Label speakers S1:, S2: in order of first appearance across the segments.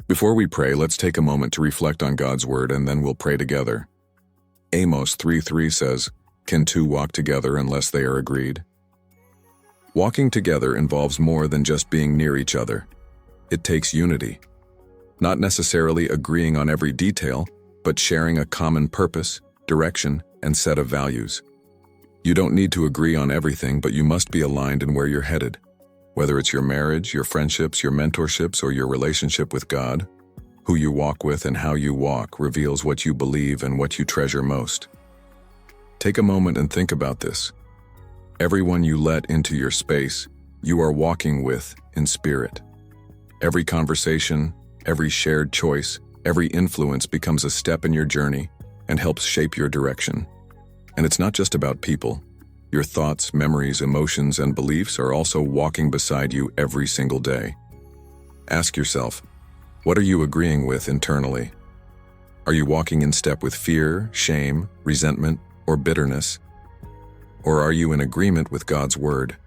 S1: Before we pray, let's take a moment to reflect on God's word and then we'll pray together. Amos 3:3 says, "Can two walk together unless they are agreed?" Walking together involves more than just being near each other. It takes unity. Not necessarily agreeing on every detail, but sharing a common purpose, direction, and set of values. You don't need to agree on everything, but you must be aligned in where you're headed. Whether it's your marriage, your friendships, your mentorships, or your relationship with God, who you walk with and how you walk reveals what you believe and what you treasure most. Take a moment and think about this. Everyone you let into your space, you are walking with in spirit. Every conversation, every shared choice, every influence becomes a step in your journey and helps shape your direction. And it's not just about people. Your thoughts, memories, emotions, and beliefs are also walking beside you every single day. Ask yourself, what are you agreeing with internally? Are you walking in step with fear, shame, resentment, or bitterness? Or are you in agreement with God's word,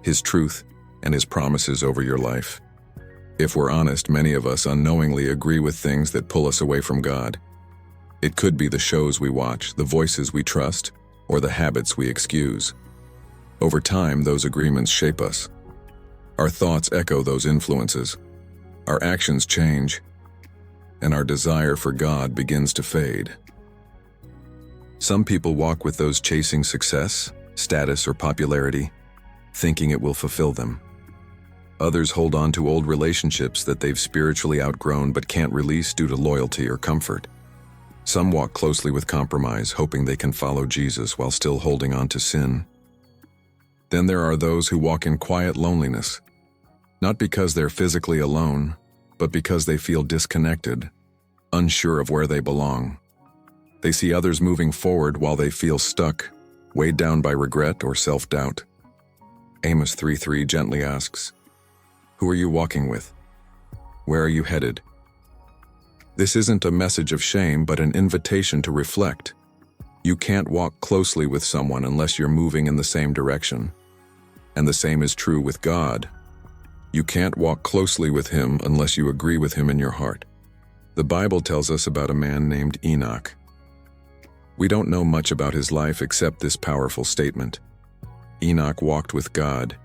S1: His truth, and His promises over your life? If we're honest, many of us unknowingly agree with things that pull us away from God. It could be the shows we watch, the voices we trust, or the habits we excuse. Over time, those agreements shape us. Our thoughts echo those influences. Our actions change, and our desire for God begins to fade. Some people walk with those chasing success, status, or popularity, thinking it will fulfill them. Others hold on to old relationships that they've spiritually outgrown but can't release due to loyalty or comfort. Some walk closely with compromise, hoping they can follow Jesus while still holding on to sin. Then there are those who walk in quiet loneliness, not because they're physically alone, but because they feel disconnected, unsure of where they belong. They see others moving forward while they feel stuck, weighed down by regret or self-doubt. Amos 3:3 gently asks, "Who are you walking with? Where are you headed?" This isn't a message of shame, but an invitation to reflect. You can't walk closely with someone unless you're moving in the same direction. And the same is true with God. You can't walk closely with Him unless you agree with Him in your heart. The Bible tells us about a man named Enoch. We don't know much about his life except this powerful statement. Enoch walked with God.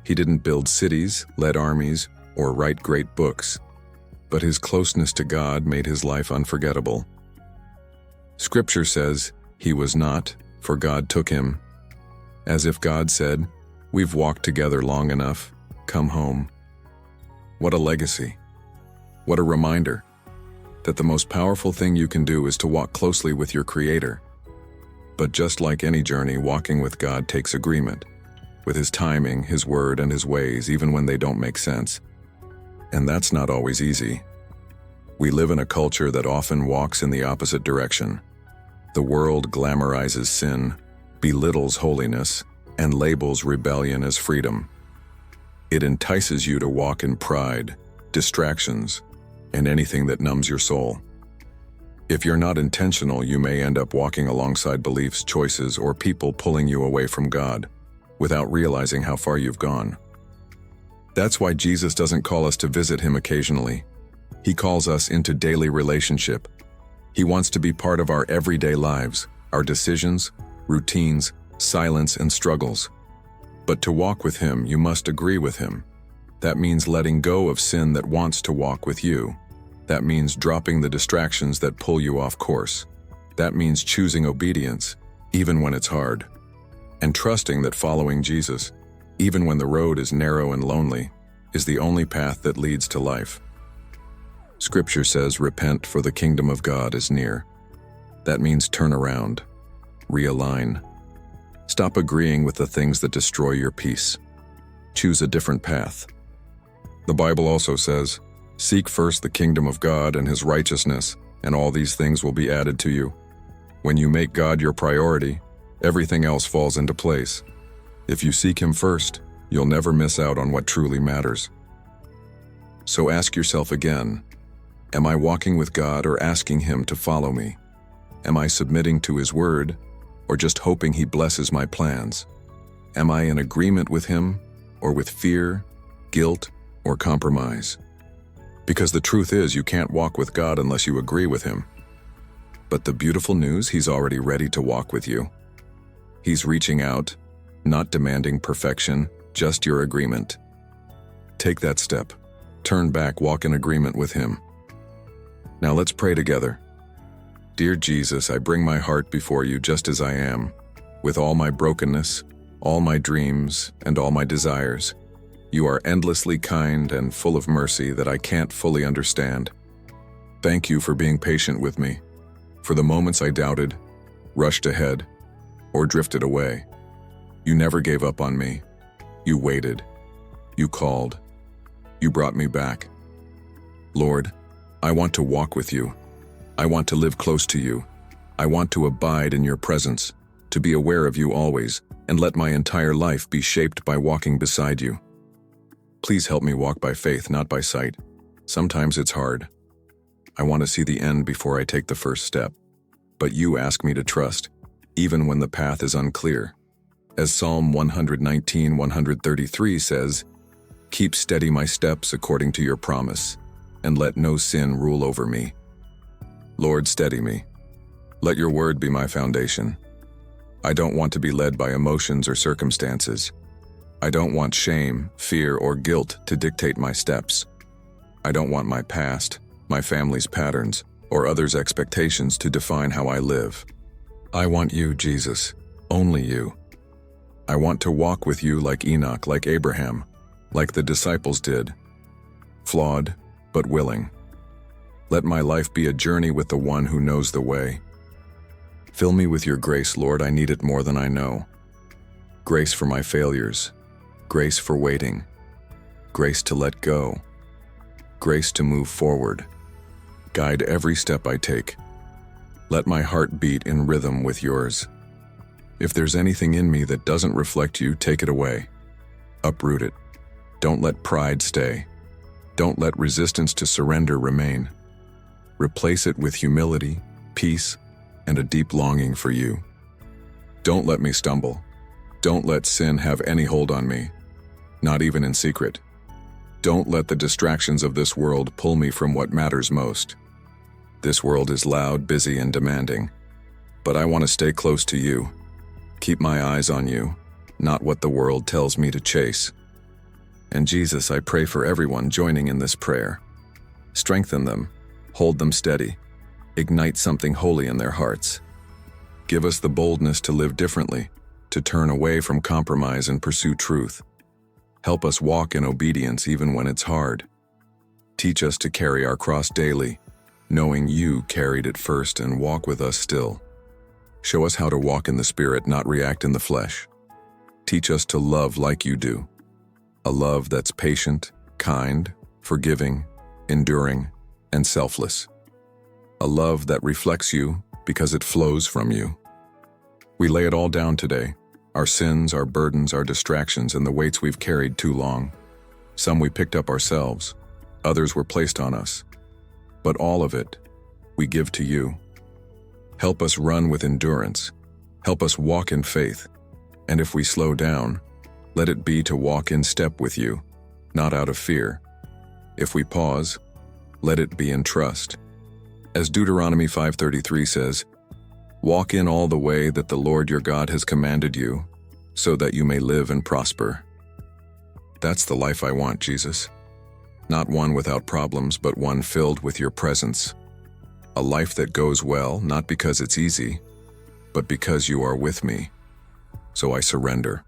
S1: He didn't build cities, led armies, or write great books, but his closeness to God made his life unforgettable. Scripture says, he was not, for God took him. As if God said, "We've walked together long enough, come home." What a legacy. What a reminder that the most powerful thing you can do is to walk closely with your Creator. But just like any journey, walking with God takes agreement, with His timing, His word, and His ways, even when they don't make sense. And that's not always easy. We live in a culture that often walks in the opposite direction. The world glamorizes sin, belittles holiness, and labels rebellion as freedom. It entices you to walk in pride, distractions, and anything that numbs your soul. If you're not intentional, you may end up walking alongside beliefs, choices, or people pulling you away from God, without realizing how far you've gone. That's why Jesus doesn't call us to visit Him occasionally. He calls us into daily relationship. He wants to be part of our everyday lives, our decisions, routines, silence, and struggles. But to walk with Him, you must agree with Him. That means letting go of sin that wants to walk with you. That means dropping the distractions that pull you off course. That means choosing obedience, even when it's hard. And trusting that following Jesus, even when the road is narrow and lonely, is the only path that leads to life. Scripture says, "Repent, for the kingdom of God is near." That means turn around, realign. Stop agreeing with the things that destroy your peace. Choose a different path. The Bible also says, "Seek first the kingdom of God and His righteousness, and all these things will be added to you." When you make God your priority, everything else falls into place. If you seek Him first, you'll never miss out on what truly matters. So ask yourself again, am I walking with God or asking Him to follow me? Am I submitting to His word, or just hoping He blesses my plans? Am I in agreement with Him, or with fear, guilt, or compromise? Because the truth is, you can't walk with God unless you agree with Him. But the beautiful news, He's already ready to walk with you. He's reaching out, not demanding perfection, just your agreement. Take that step. Turn back, walk in agreement with Him. Now let's pray together. Dear Jesus, I bring my heart before you just as I am, with all my brokenness, all my dreams, and all my desires. You are endlessly kind and full of mercy that I can't fully understand. Thank you for being patient with me, for the moments I doubted, rushed ahead, or drifted away. You never gave up on me. You waited. You called. You brought me back. Lord, I want to walk with you. I want to live close to you. I want to abide in your presence, to be aware of you always, and let my entire life be shaped by walking beside you. Please help me walk by faith, not by sight. Sometimes it's hard. I want to see the end before I take the first step. But you ask me to trust, even when the path is unclear. As Psalm 119:133 says, "Keep steady my steps according to your promise, and let no sin rule over me." Lord, steady me. Let your word be my foundation. I don't want to be led by emotions or circumstances. I don't want shame, fear, or guilt to dictate my steps. I don't want my past, my family's patterns, or others' expectations to define how I live. I want you, Jesus, only you. I want to walk with you like Enoch, like Abraham, like the disciples did, flawed but willing. Let my life be a journey with the one who knows the way. Fill me with your grace, Lord, I need it more than I know. Grace for my failures, grace for waiting, grace to let go, grace to move forward. Guide every step I take. Let my heart beat in rhythm with yours. If there's anything in me that doesn't reflect you, take it away. Uproot it. Don't let pride stay. Don't let resistance to surrender remain. Replace it with humility, peace, and a deep longing for you. Don't let me stumble. Don't let sin have any hold on me, not even in secret. Don't let the distractions of this world pull me from what matters most. This world is loud, busy, and demanding, but I want to stay close to you. Keep my eyes on you, not what the world tells me to chase. And Jesus, I pray for everyone joining in this prayer. Strengthen them, hold them steady, ignite something holy in their hearts. Give us the boldness to live differently, to turn away from compromise and pursue truth. Help us walk in obedience even when it's hard. Teach us to carry our cross daily, knowing you carried it first, and walk with us still. Show us how to walk in the Spirit, not react in the flesh. Teach us to love like you do. A love that's patient, kind, forgiving, enduring, and selfless. A love that reflects you because it flows from you. We lay it all down today. Our sins, our burdens, our distractions, and the weights we've carried too long. Some we picked up ourselves. Others were placed on us. But all of it, we give to you. Help us run with endurance. Help us walk in faith. And if we slow down, let it be to walk in step with you, not out of fear. If we pause, let it be in trust. As Deuteronomy 5:33 says, "Walk in all the way that the Lord your God has commanded you, so that you may live and prosper." That's the life I want, Jesus. Not one without problems, but one filled with your presence. A life that goes well, not because it's easy, but because you are with me. So I surrender.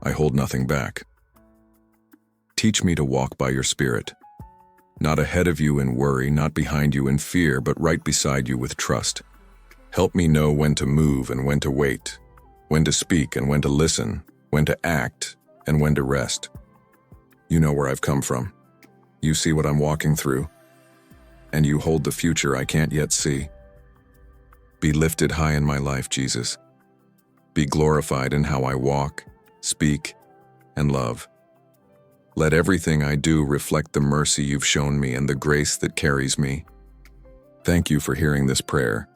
S1: I hold nothing back. Teach me to walk by your Spirit. Not ahead of you in worry, not behind you in fear, but right beside you with trust. Help me know when to move and when to wait, when to speak and when to listen, when to act and when to rest. You know where I've come from. You see what I'm walking through, and you hold the future I can't yet see. Be lifted high in my life, Jesus. Be glorified in how I walk, speak, and love. Let everything I do reflect the mercy you've shown me and the grace that carries me. Thank you for hearing this prayer.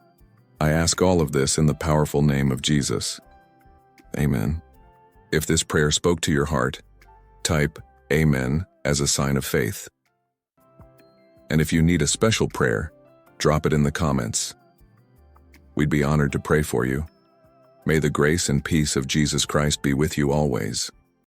S1: I ask all of this in the powerful name of Jesus. Amen. If this prayer spoke to your heart, type Amen as a sign of faith. And if you need a special prayer, drop it in the comments. We'd be honored to pray for you. May the grace and peace of Jesus Christ be with you always.